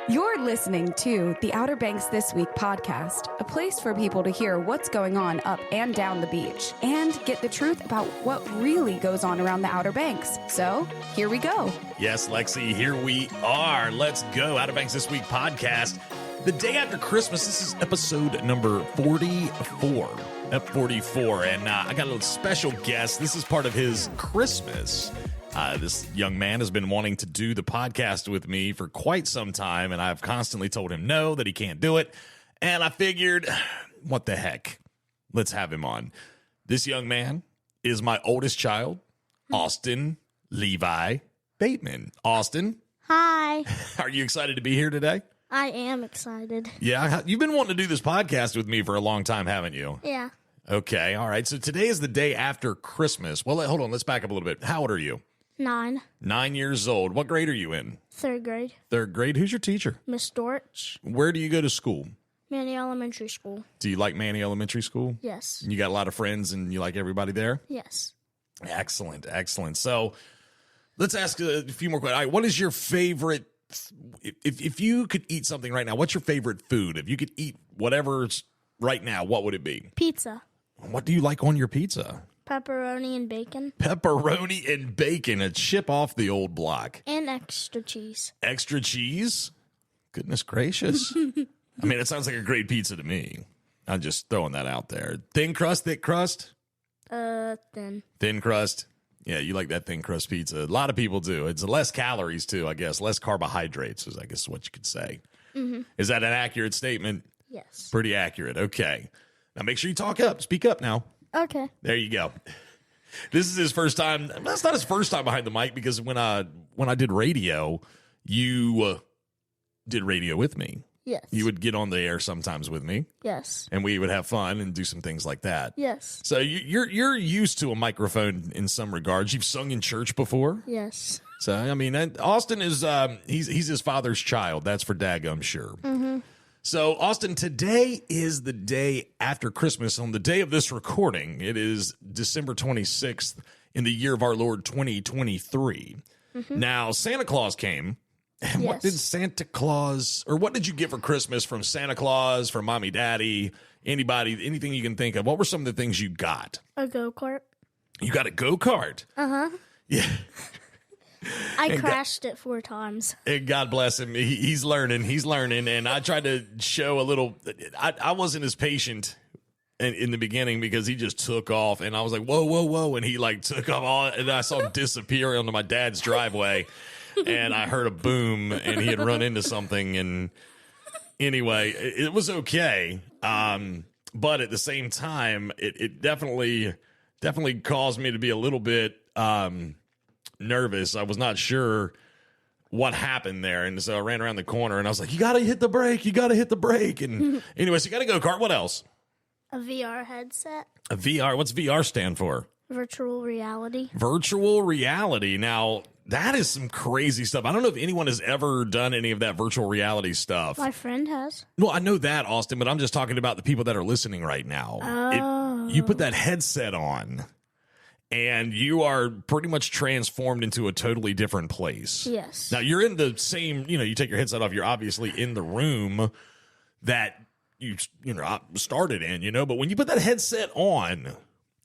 You're listening to the Outer Banks This Week podcast, a place for people to hear what's going on up and down the beach and get the truth about what really goes on around the Outer Banks. So, here we go. Yes, Lexi, here we are. Let's go. Outer Banks This Week podcast. The day after Christmas, this is episode number 44. F44. And I got a little special guest. This is part of his Christmas. This young man has been wanting to do the podcast with me for quite some time, and I've constantly told him no, that he can't do it. And I figured, what the heck? Let's have him on. This young man is my oldest child, Austin Levi Bateman. Austin. Hi. Are you excited to be here today? I am excited. Yeah, you've been wanting to do this podcast with me for a long time, haven't you? Yeah. Okay, all right. So today is the day after Christmas. Well, hold on. Let's back up a little bit. How old are you? 9. 9 years old. What grade are you in? 3rd grade. 3rd grade. Who's your teacher? Miss Dortch. Where do you go to school? Manny Elementary School. Do you like Manny Elementary School? Yes. You got a lot of friends and you like everybody there? Yes. Excellent, excellent. So let's ask a few more questions. All right, what is your favorite, if you could eat something right now, what's your favorite food? If you could eat whatever's right now, what would it be? Pizza. What do you like on your pizza? Pepperoni and bacon. Pepperoni and bacon, a chip off the old block. And extra cheese. Extra cheese? Goodness gracious. I mean, it sounds like a great pizza to me. I'm just throwing that out there. Thin crust, thick crust? Thin. Thin crust? Yeah, you like that thin crust pizza. A lot of people do. It's less calories, too, I guess. Less carbohydrates is, I guess, what you could say. Mm-hmm. Is that an accurate statement? Yes. Pretty accurate. Okay. Now, make sure you talk up. Speak up now. Okay. There you go. This is his first time. That's not his first time behind the mic because when I did radio, you did radio with me. Yes. You would get on the air sometimes with me. Yes. And we would have fun and do some things like that. Yes. So you're used to a microphone in some regards. You've sung in church before. Yes. So I mean, Austin is he's his father's child. That's for daggum sure. Mm-hmm. So, Austin, today is the day after Christmas. On the day of this recording, it is December 26th in the year of our Lord 2023. Mm-hmm. Now, Santa Claus came. And what did Santa Claus, or what did you get for Christmas from Santa Claus, from Mommy, Daddy, anybody, anything you can think of? What were some of the things you got? A go-kart. You got a go-kart? Uh-huh. Yeah. I crashed it 4 times. And God bless him. He's learning. And I tried to show a little. I wasn't as patient in the beginning because he just took off. And I was like, whoa, whoa, whoa. And he like took off all. And I saw him disappear onto my dad's driveway. And I heard a boom and he had run into something. And anyway, it was okay. But at the same time, it definitely caused me to be a little bit nervous. I was not sure what happened there, and so I ran around the corner and I was like, you gotta hit the brake, and anyway, so you gotta go kart. What else? A VR headset. A VR. What's VR stand for? Virtual reality. Virtual reality. Now that is some crazy stuff. I don't know if anyone has ever done any of that virtual reality stuff. My friend has. Well, I know that, Austin, but I'm just talking about the people that are listening right now. You put that headset on and you are pretty much transformed into a totally different place. Yes. Now, you're in the same, you take your headset off, you're obviously in the room that you started in, but when you put that headset on,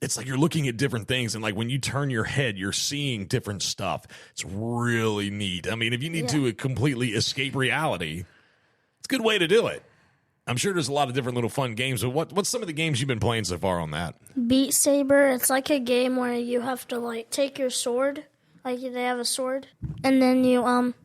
it's like you're looking at different things. And like when you turn your head, you're seeing different stuff. It's really neat. I mean, if you need to completely escape reality, it's a good way to do it. I'm sure there's a lot of different little fun games, but what's some of the games you've been playing so far on that? Beat Saber. It's like a game where you have to like take your sword, like they have a sword, and then you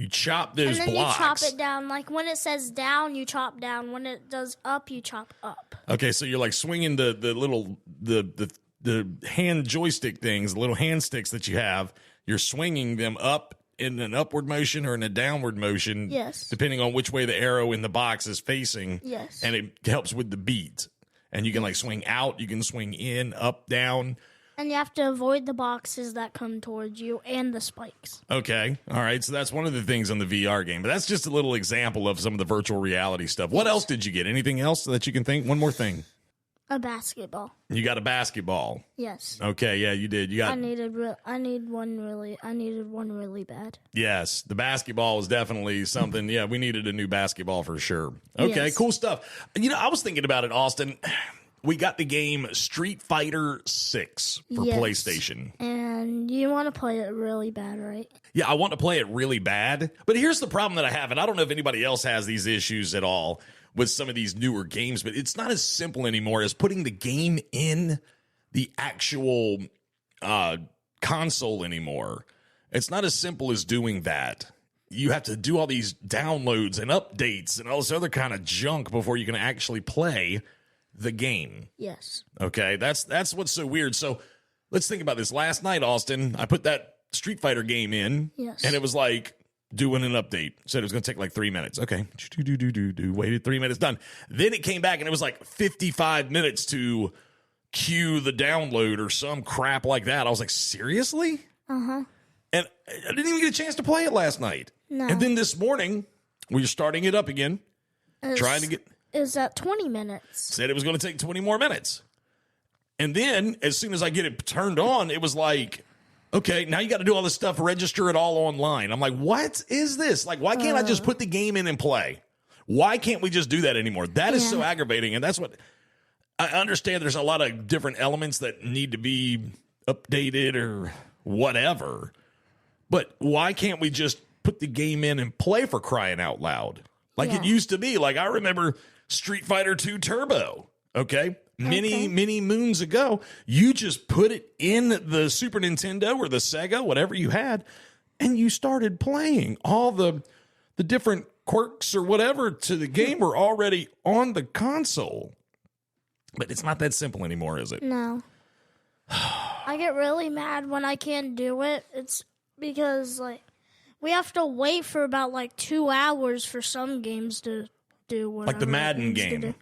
chop those and then blocks. you chop it down. Like when it says down, you chop down. When it does up, you chop up. Okay, so you're like swinging the little the hand joystick things, the little hand sticks that you have. You're swinging them up in an upward motion or in a downward motion. Yes. Depending on which way the arrow in the box is facing. Yes. And it helps with the beat. And you can like swing out, you can swing in, up, down. And you have to avoid the boxes that come towards you and the spikes. Okay. All right. So that's one of the things on the VR game. But that's just a little example of some of the virtual reality stuff. What else did you get? Anything else that you can think? One more thing. A basketball. You got a basketball. Yes. Okay, yeah, you did. You got. I needed one really bad. Yes, the basketball was definitely something. Yeah, we needed a new basketball for sure. Okay, Yes. cool stuff. I was thinking about it, Austin. We got the game Street Fighter 6 for Yes. PlayStation. And you want to play it really bad, right? Yeah, I want to play it really bad. But here's the problem that I have, and I don't know if anybody else has these issues at all with some of these newer games, but it's not as simple anymore as putting the game in the actual console anymore. It's not as simple as doing that. You have to do all these downloads and updates and all this other kind of junk before you can actually play the game. Yes. Okay, that's what's so weird. So let's think about this. Last night, Austin, I put that Street Fighter game in, Yes. and it was like doing an update. Said it was going to take like 3 minutes. Okay, waited 3 minutes, done. Then it came back, and it was like 55 minutes to queue the download or some crap like that. I was like, seriously? Uh-huh. And I didn't even get a chance to play it last night. No. And then this morning, we were starting it up again, trying to get... Is that 20 minutes? Said it was going to take 20 more minutes. And then as soon as I get it turned on, it was like, okay, now you got to do all this stuff, register it all online. I'm like, what is this? Like, why can't I just put the game in and play? Why can't we just do that anymore? That is so aggravating. And that's what I understand. There's a lot of different elements that need to be updated or whatever. But why can't we just put the game in and play, for crying out loud? Like it used to be. Like I remember Street Fighter 2 Turbo, okay? Many moons ago, you just put it in the Super Nintendo or the Sega, whatever you had, and you started playing. All the different quirks or whatever to the game were already on the console. But it's not that simple anymore, is it? No. I get really mad when I can't do it. It's because, like, we have to wait for about, 2 hours for some games to do whatever. Like the Madden it needs to game. do.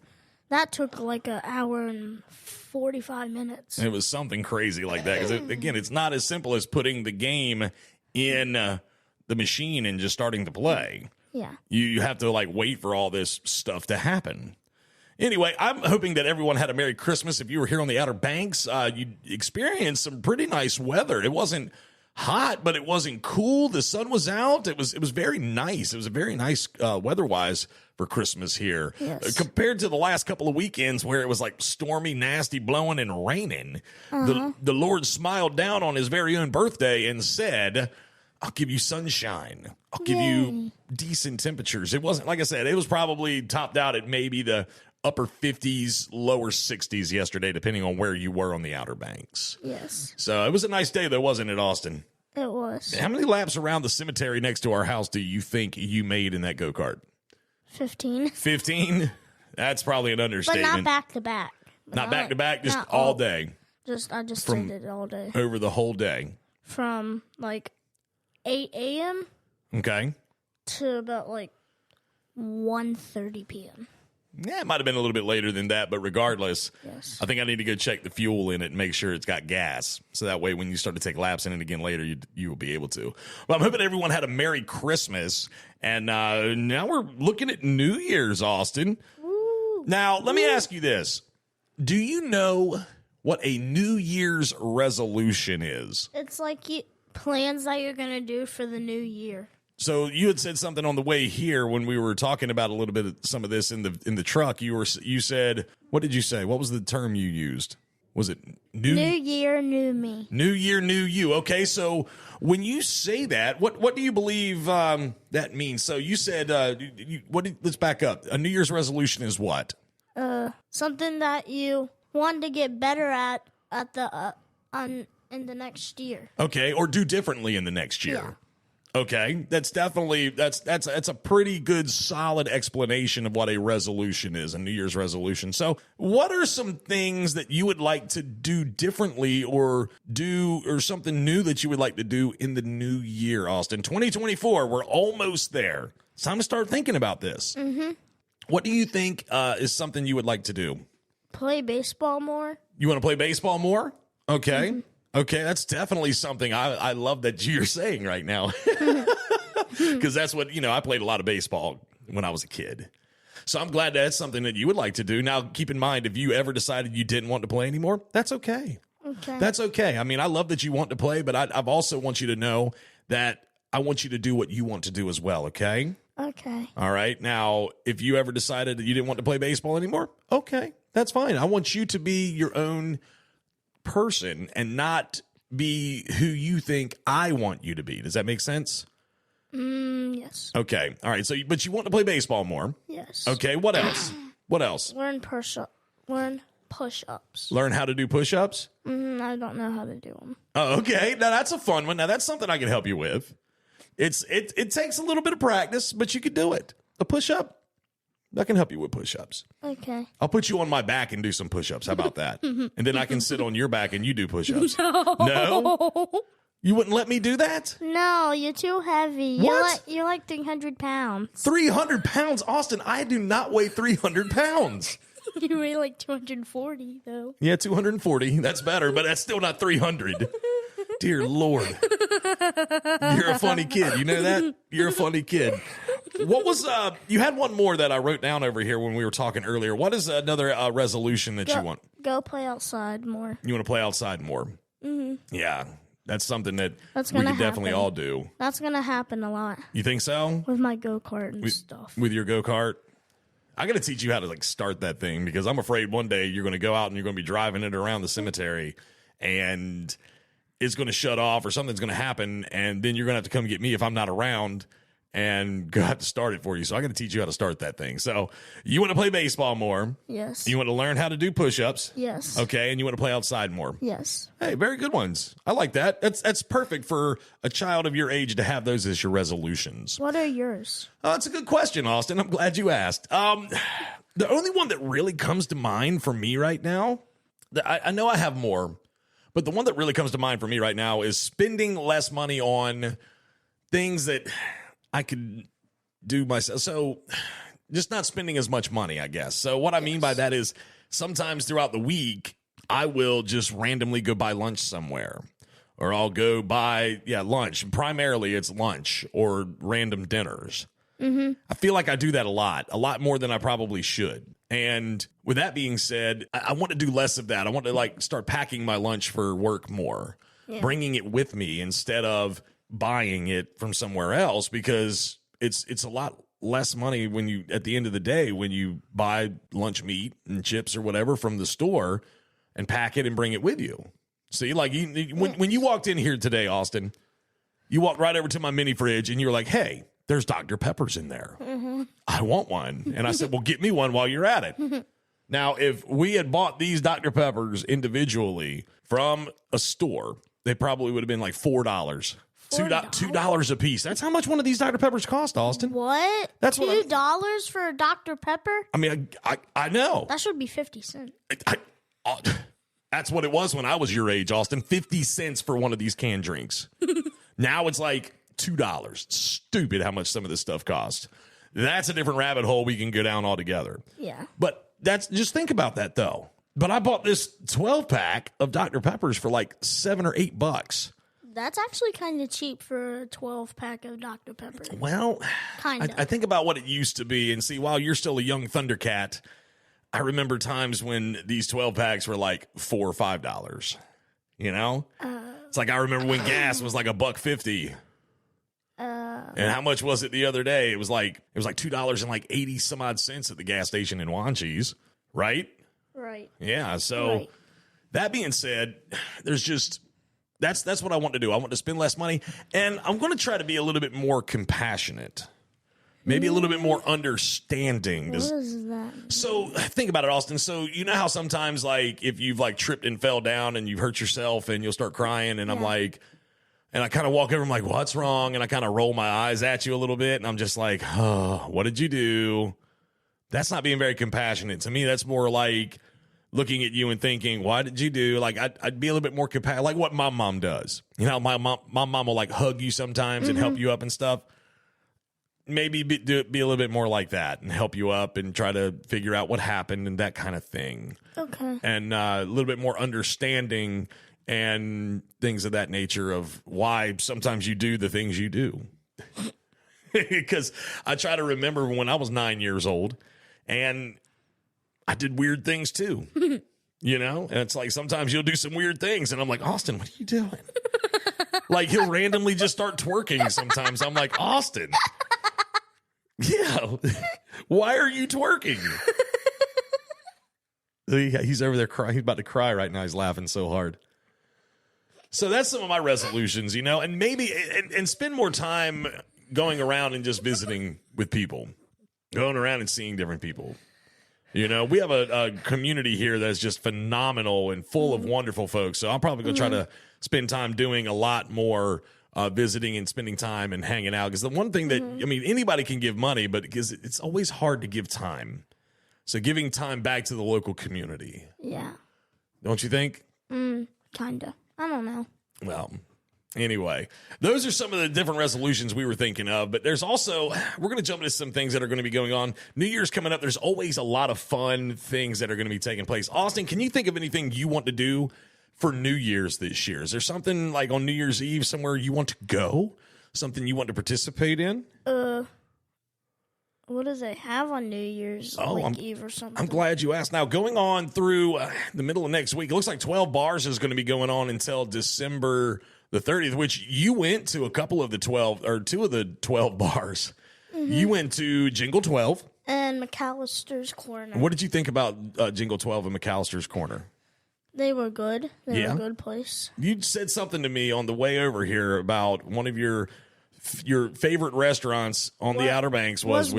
That took, an hour and 45 minutes. It was something crazy like that. Because, again, it's not as simple as putting the game in the machine and just starting to play. Yeah. You have to, wait for all this stuff to happen. Anyway, I'm hoping that everyone had a Merry Christmas. If you were here on the Outer Banks, you experienced some pretty nice weather. It wasn't hot, but it wasn't cool. The sun was out. It was very nice. It was a very nice weather-wise for Christmas here. Yes. Compared to the last couple of weekends where it was stormy, nasty, blowing, and raining. The Lord smiled down on his very own birthday and said, I'll give you sunshine. I'll give you decent temperatures. It wasn't, like I said, it was probably topped out at maybe the upper 50s, lower 60s yesterday, depending on where you were on the Outer Banks. Yes. So it was a nice day, though, wasn't it, Austin? It was. How many laps around the cemetery next to our house do you think you made in that go-kart? 15. 15? That's probably an But understatement. not back to back. Not back to back, just not all day, I just did it all day. over the whole day. From 8 a.m. Okay. to about 1:30 p.m. Yeah, it might have been a little bit later than that, but regardless, Yes. I think I need to go check the fuel in it and make sure it's got gas. So that way, when you start to take laps in it again later, you will be able to. Well, I'm hoping everyone had a Merry Christmas. And now we're looking at New Year's, Austin. Woo. Now, let me ask you this. Do you know what a New Year's resolution is? It's plans that you're going to do for the new year. So you had said something on the way here when we were talking about a little bit of some of this in the truck. You said, what did you say? What was the term you used? Was it New year, new me. New year, new you? Okay, so when you say that, what do you believe that means? So you said, let's back up. A New Year's resolution is what? Something that you want to get better at in the next year. Okay, or do differently in the next year. Yeah. Okay, that's definitely that's a pretty good solid explanation of what a resolution is, a New Year's resolution. So, what are some things that you would like to do differently or something new that you would like to do in the new year, Austin? 2024, we're almost there. It's time to start thinking about this. Mm-hmm. What do you think is something you would like to do? Play baseball more. You want to play baseball more? Okay. Mm-hmm. Okay, that's definitely something I love that you're saying right now. Because that's what, I played a lot of baseball when I was a kid. So I'm glad that's something that you would like to do. Now, keep in mind, if you ever decided you didn't want to play anymore, that's okay. Okay. That's okay. I mean, I love that you want to play, but I've also want you to know that I want you to do what you want to do as well, okay? Okay. All right. Now, if you ever decided that you didn't want to play baseball anymore, okay, that's fine. I want you to be your own person and not be who you think I want you to be. Does that make sense? Yes. Okay. All right. So, but you want to play baseball more. Yes. Okay. What else? What else? Learn push-ups. Learn how to do push-ups? I don't know how to do them. Oh, okay. Now that's a fun one. Now that's something I can help you with. It takes a little bit of practice, but you could do it. A push-up, I can help you with push-ups. Okay. I'll put you on my back and do some push-ups. How about that? And then I can sit on your back and you do push-ups. No? You wouldn't let me do that? No, you're too heavy. What? You're like 300 pounds. 300 pounds? Austin, I do not weigh 300 pounds. You weigh like 240, though. Yeah, 240. That's better, but that's still not 300. Dear Lord. You're a funny kid. You know that? You're a funny kid. What was, you had one more that I wrote down over here when we were talking earlier. What is another resolution that you want? Go play outside more. You want to play outside more? Mm-hmm. Yeah. That's something that we gonna can definitely happen. all do. That's going to happen a lot You think so? with my go-kart and stuff. With your go-kart? I got to teach you how to like start that thing because I'm afraid one day you're going to go out and you're going to be driving it around the cemetery and it's going to shut off or something's going to happen and then you're going to have to come get me if I'm not around and go have to start it for you. So I got to teach you how to start that thing. So you want to play baseball more. Yes. You want to learn how to do push-ups. Yes. Okay. And you want to play outside more. Yes. Hey, very good ones. I like that. That's perfect for a child of your age to have those as your resolutions. What are yours? That's a good question, Austin. I'm glad you asked. The only one that really comes to mind for me right now, I know I have more, but the one that really comes to mind for me right now is spending less money on things that I could do myself. So just not spending as much money, I guess. So what I mean by that is sometimes throughout the week, I will just randomly go buy lunch somewhere. Or I'll go buy, lunch. Primarily it's lunch or random dinners. Mm-hmm. I feel like I do that a lot more than I probably should. And with that being said, I want to do less of that. I want to like start packing my lunch for work more, bringing it with me instead of buying it from somewhere else because it's a lot less money when you at the end of the day when you buy lunch meat and chips or whatever from the store and pack it and bring it with you. See, like when you walked in here today, Austin, you walked right over to my mini fridge and you were like, "Hey, there's Dr. Peppers in there. Mm-hmm. I want one." And I said, "Well, get me one while you're at it." Now, if we had bought these Dr. Peppers individually from a store, they probably would have been like $4. $2 a piece. That's how much one of these Dr. Peppers cost, Austin. What? That's what $2 for a Dr. Pepper? I mean, I know. That should be 50 cents. That's what it was when I was your age, Austin. 50 cents for one of these canned drinks. Now it's like $2. Stupid how much some of this stuff costs. That's a different rabbit hole we can go down altogether. Yeah. But just think about that, though. But I bought this 12-pack of Dr. Peppers for like $7 or $8. That's actually kind of cheap for a 12-pack of Dr. Pepper. Well, kind of. I think about what it used to be, and see, while you're still a young Thundercat, I remember times when these 12-packs were like $4 or $5. You know? It's like I remember when gas was like $1.50. And how much was it the other day? It was like $2 and like 80 some odd cents at the gas station in Wanchese, right? Right. Yeah. So that being said, there's just that's what I want to do. I want to spend less money, and I'm going to try to be a little bit more compassionate, maybe a little bit more understanding. What is that? So think about it, Austin. So you know how sometimes like if you've like tripped and fell down and you've hurt yourself and you'll start crying, and I'm like. And I kind of walk over, I'm like, "What's wrong?" And I kind of roll my eyes at you a little bit. And I'm just like, "Oh, what did you do?" That's not being very compassionate. To me, that's more like looking at you and thinking, "Why did you do?" Like, I'd be a little bit more compassionate, like what my mom does. You know, my mom will like hug you sometimes and help you up and stuff. Maybe be a little bit more like that and help you up and try to figure out what happened and that kind of thing. Okay. And a little bit more understanding and things of that nature of why sometimes you do the things you do. Because I try to remember when I was 9 years old And I did weird things too. You know, and it's like sometimes you'll do some weird things, and I'm like, Austin, what are you doing? Like he'll randomly just start twerking sometimes. I'm like, Austin, yeah, why are you twerking? He's over there crying. He's about to cry right now. He's laughing so hard. So that's some of my resolutions, you know, and maybe and spend more time going around and just visiting with people, going around and seeing different people. You know, we have a community here that's just phenomenal and full of wonderful folks. So I'm probably going to try to spend time doing a lot more visiting and spending time and hanging out. Because the one thing that, I mean, anybody can give money, but because it's always hard to give time. So giving time back to the local community. Yeah. Don't you think? Kinda. I don't know. Well, anyway, those are some of the different resolutions we were thinking of, but there's also, we're going to jump into some things that are going to be going on. New Year's coming up. There's always a lot of fun things that are going to be taking place. Austin, can you think of anything you want to do for New Year's this year? Is there something like on New Year's Eve somewhere you want to go? Something you want to participate in? What does it have on New Year's Eve or something? I'm glad you asked. Now, going on through the middle of next week, it looks like 12 Bars is going to be going on until December the 30th, which you went to a couple of the 12, or two of the 12 bars. You went to Jingle 12. And McAllister's Corner. What did you think about Jingle 12 and McAllister's Corner? They were good. They were a good place. You said something to me on the way over here about one of your favorite restaurants on the Outer Banks was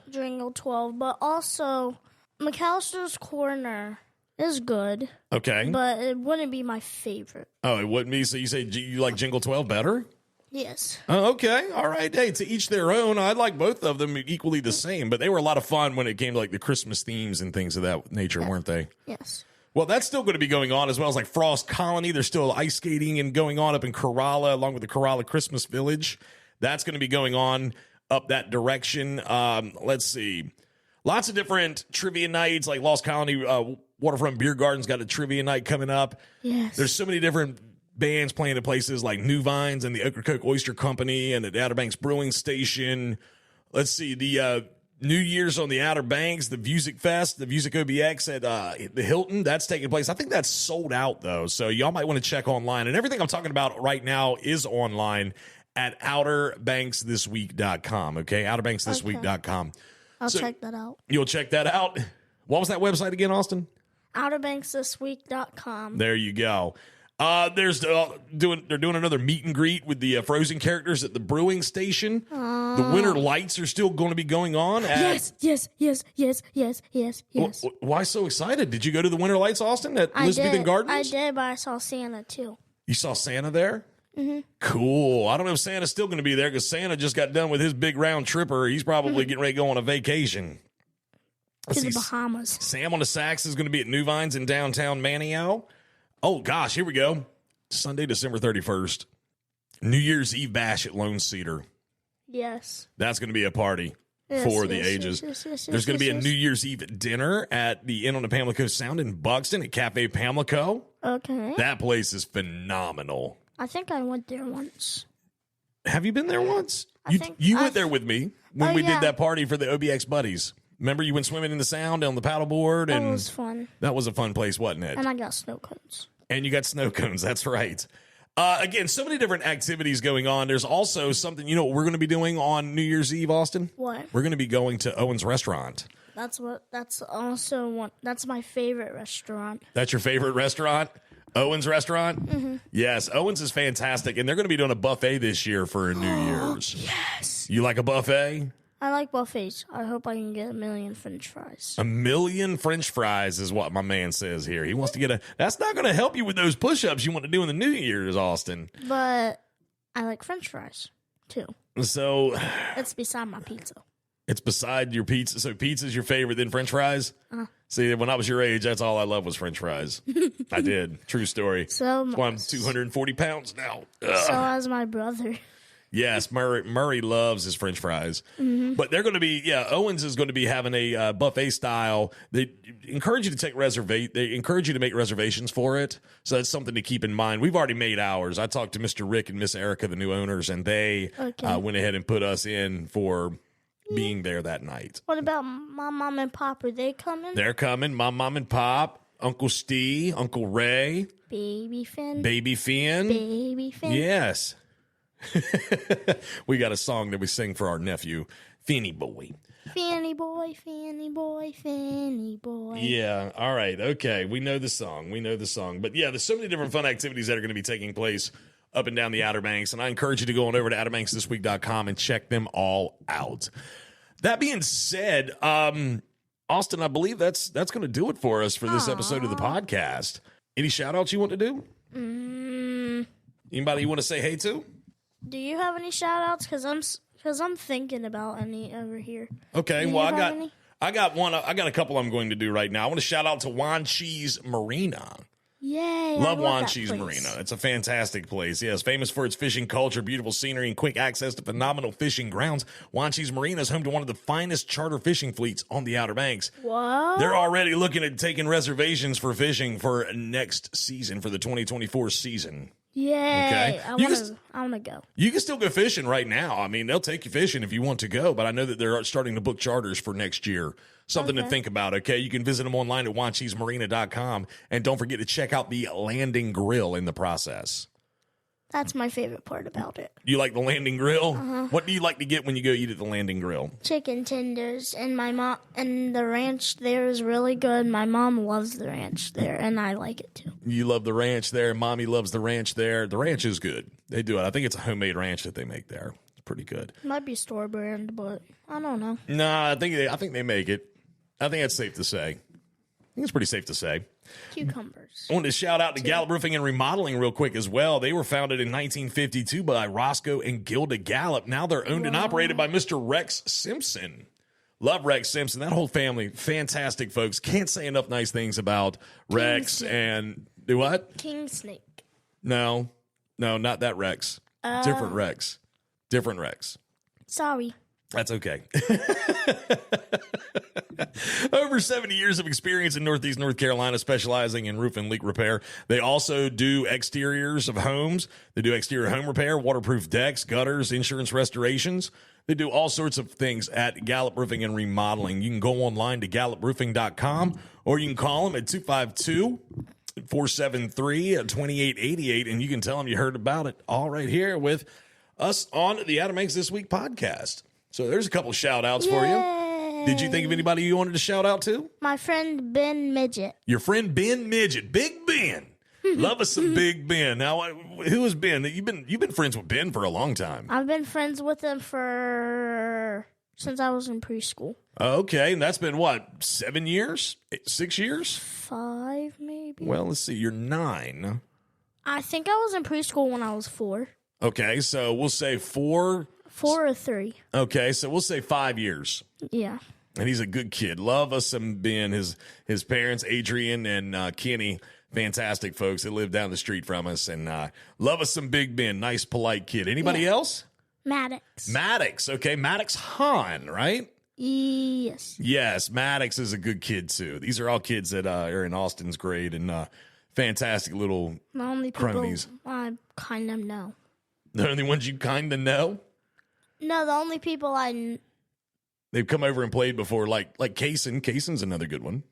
Jingle 12, but also McAllister's Corner is good. Okay. But it wouldn't be my favorite. Oh, it wouldn't be? So you say you like Jingle 12 better? Yes. Oh, okay. All right. Hey, to each their own. I like both of them equally the same, but they were a lot of fun when it came to like the Christmas themes and things of that nature, weren't they? Yes. Well, that's still going to be going on, as well as like Frost Colony. There's still ice skating and going on up in Corolla, along with the Corolla Christmas Village. That's going to be going on up that direction. Let's see. Lots of different trivia nights, like Lost Colony Waterfront Beer Garden's got a trivia night coming up. Yes. There's so many different bands playing at places like New Vines and the Ocracoke Oyster Company and at the Outer Banks Brewing Station. Let's see. The New Year's on the Outer Banks, the Music Fest, the Music OBX at the Hilton, that's taking place. I think that's sold out, though, so y'all might want to check online. And everything I'm talking about right now is online at OuterBanksThisWeek.com, okay? OuterBanksThisWeek.com. I'll check that out. You'll check that out? What was that website again, Austin? OuterBanksThisWeek.com. There you go. They're doing another meet and greet with the Frozen characters at the brewing station. The Winter Lights are still going to be going on. Yes. Why so excited? Did you go to the Winter Lights, Austin, at Elizabethan Gardens? I did, but I saw Santa too. You saw Santa there? Mm-hmm. Cool. I don't know if Santa's still going to be there because Santa just got done with his big round tripper. He's probably getting ready to go on a vacation. To the Bahamas. Sam on the Sax is going to be at New Vines in downtown Manio. Oh, gosh, here we go. Sunday, December 31st. New Year's Eve bash at Lone Cedar. Yes. That's going to be a party for the ages. There's going to be a New Year's Eve dinner at the Inn on the Pamlico Sound in Buxton at Cafe Pamlico. Okay. That place is phenomenal. I think I went there once. Have you been there once? I you went there with me when we did that party for the OBX Buddies. Remember you went swimming in the Sound on the paddleboard? That was fun. That was a fun place, wasn't it? And I got snow cones. And you got snow cones. That's right. Again, so many different activities going on. There's also something, you know what we're going to be doing on New Year's Eve, Austin? What? We're going to be going to Owen's Restaurant. That's my favorite restaurant. That's your favorite restaurant? Owen's Restaurant? Mm-hmm. Yes, Owen's is fantastic. And they're going to be doing a buffet this year for New Year's. Yes. You like a buffet? I like buffets. I hope I can get 1 million French fries. 1 million French fries is what my man says here. He wants to get that's not going to help you with those push-ups you want to do in the New Year's, Austin. But I like French fries, too. So it's beside my pizza. It's beside your pizza. So pizza's your favorite, then French fries? See, when I was your age, that's all I loved was French fries. I did. True story. So that's why I'm 240 pounds now. Ugh. So has my brother. Yes, Murray loves his French fries. Mm-hmm. But they're going to be, Owens is going to be having a buffet style. They encourage you to They encourage you to make reservations for it. So that's something to keep in mind. We've already made ours. I talked to Mr. Rick and Miss Erica, the new owners, and they went ahead and put us in for being there that night. What about my mom and pop? Are they coming? They're coming. Mom and Pop, Uncle Steve, Uncle Ray, Baby Finn. Baby Finn. Baby Finn. Yes. We got a song that we sing for our nephew, Finny Boy. Fanny boy, Fanny boy, Fanny boy. Yeah. All right. Okay. We know the song. But yeah, there's so many different fun activities that are going to be taking place up and down the Outer Banks. And I encourage you to go on over to OuterBanksThisWeek.com and check them all out. That being said, Austin, I believe that's going to do it for us for this episode of the podcast. Any shout outs you want to do? Anybody you want to say hey to? Do you have any shout outs? Because I'm thinking about any over here. Okay, Do well, you have any? I got one. I got a couple I'm going to do right now. I want to shout out to Juan Cheese Marina. Yay. Love I Juan that Cheese place. Marina. It's a fantastic place. Yes, famous for its fishing culture, beautiful scenery, and quick access to phenomenal fishing grounds. Juan Cheese Marina is home to one of the finest charter fishing fleets on the Outer Banks. What? They're already looking at taking reservations for fishing for next season, for the 2024 season. Yay. Okay. I want to go. You can still go fishing right now. I mean, they'll take you fishing if you want to go, but I know that they're starting to book charters for next year. Something to think about, okay? You can visit them online at juancheesemarina.com, and don't forget to check out the landing grill in the process. That's my favorite part about it. You like the landing grill? What do you like to get when you go eat at the landing grill? Chicken tenders, and my mom, and the ranch there is really good. My mom loves the ranch there, and I like it too. You love the ranch there. Mommy loves the ranch there. The ranch is good. They do it. I think it's a homemade ranch that they make there. It's pretty good. Might be store brand, but I don't know. Nah, I think they make it. I think that's safe to say. I think it's pretty safe to say. Cucumbers. I wanted to shout out to Gallup Roofing and Remodeling real quick as well. They were founded in 1952 by Roscoe and Gilda Gallup. Now they're owned and operated by Mr. Rex Simpson. Love Rex Simpson. That whole family, fantastic folks. Can't say enough nice things about Rex and do what? King Snake. No, not that Rex. Different Rex. Different Rex. Sorry. That's okay. Over 70 years of experience in Northeast North Carolina, specializing in roof and leak repair. They also do exteriors of homes. They do exterior home repair, waterproof decks, gutters, insurance restorations. They do all sorts of things at Gallup Roofing and Remodeling. You can go online to galluproofing.com, or you can call them at 252-473-2888, and you can tell them you heard about it all right here with us on the Outer Banks This Week podcast. So there's a couple shout outs for you. Did you think of anybody you wanted to shout out to? My friend Ben Midget. Your friend Ben Midget, Big Ben. Love us some Big Ben. Now, who is Ben? You've been friends with Ben for a long time. I've been friends with him since I was in preschool. Okay, and that's been what, 7 years? 6 years? 5 maybe. Well, let's see. You're 9. I think I was in preschool when I was 4. Okay, so we'll say 4. 4 or 3. Okay, so we'll say 5 years. Yeah. And he's a good kid. Love us some Ben. His parents, Adrian and Kenny, fantastic folks that live down the street from us. And love us some Big Ben. Nice, polite kid. Anybody else? Maddox. Okay, Maddox Hahn, right? Yes. Yes, Maddox is a good kid, too. These are all kids that are in Austin's grade and fantastic little The only cronies. people I kind of know. The only ones you kind of know? No, the only people They've come over and played before, like Kaysen. Kaysen's another good one.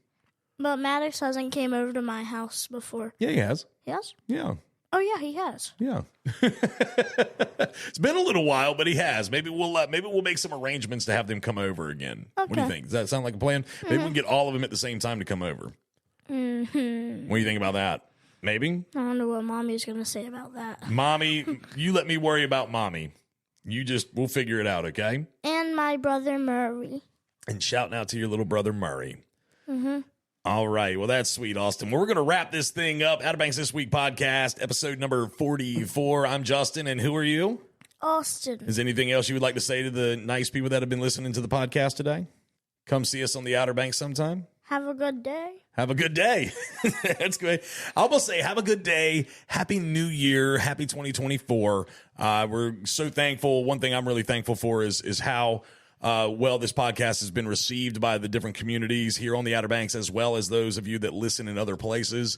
But Maddox hasn't came over to my house before. Yeah, he has. Yes? Yeah. Oh, yeah, he has. Yeah. It's been a little while, but he has. Maybe we'll make some arrangements to have them come over again. Okay. What do you think? Does that sound like a plan? Maybe we can get all of them at the same time to come over. Mm-hmm. What do you think about that? Maybe? I don't know what Mommy's going to say about that. Mommy, you let me worry about Mommy. We'll figure it out, okay? And my brother Murray. And shouting out to your little brother Murray. Mm-hmm. All right. Well, that's sweet, Austin. Well, we're going to wrap this thing up. Outer Banks This Week podcast, episode number 44. I'm Justin, and who are you? Austin. Is there anything else you would like to say to the nice people that have been listening to the podcast today? Come see us on the Outer Banks sometime. Have a good day. Have a good day. That's good. I almost say have a good day. Happy New Year. Happy 2024. We're so thankful. One thing I'm really thankful for is how well this podcast has been received by the different communities here on the Outer Banks, as well as those of you that listen in other places.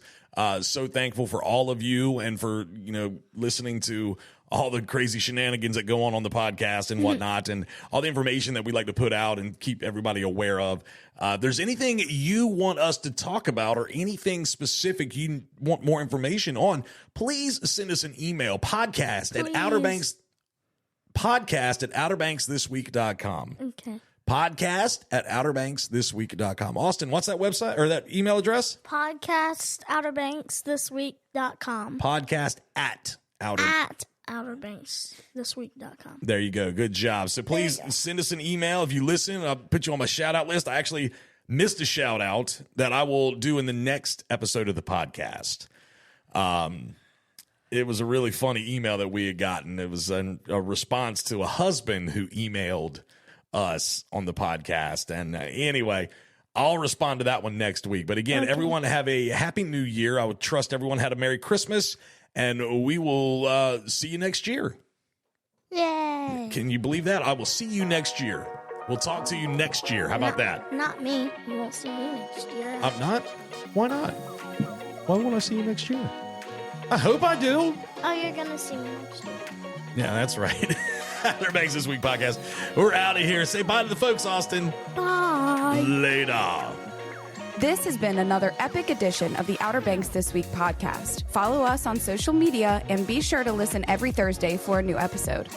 So thankful for all of you and for, listening to all the crazy shenanigans that go on the podcast and whatnot, and all the information that we like to put out and keep everybody aware of. If there's anything you want us to talk about or anything specific you want more information on, please send us an email, podcast at outerbanksthisweek.com. Okay. Podcast at outerbanksthisweek.com. Austin, what's that website or that email address? Outerbanksthisweek.com. Podcast at outerbanksthisweek.com. There you go. Good job. So please send us an email. If you listen, I'll put you on my shout out list. I actually missed a shout out that I will do in the next episode of the podcast. It was a really funny email that we had gotten. It was a response to a husband who emailed us on the podcast. And anyway, I'll respond to that one next week. But again, everyone have a happy new year. I would trust everyone had a Merry Christmas, and we will see you next year. Yay. Can you believe that? I will see you next year. We'll talk to you next year. How about that? Not me. You won't see me next year. I'm not? Why not? Why won't I see you next year? I hope I do. Oh, you're going to see me next year. Yeah, that's right. Outer Banks This Week podcast. We're out of here. Say bye to the folks, Austin. Bye. Later. This has been another epic edition of the Outer Banks This Week podcast. Follow us on social media and be sure to listen every Thursday for a new episode.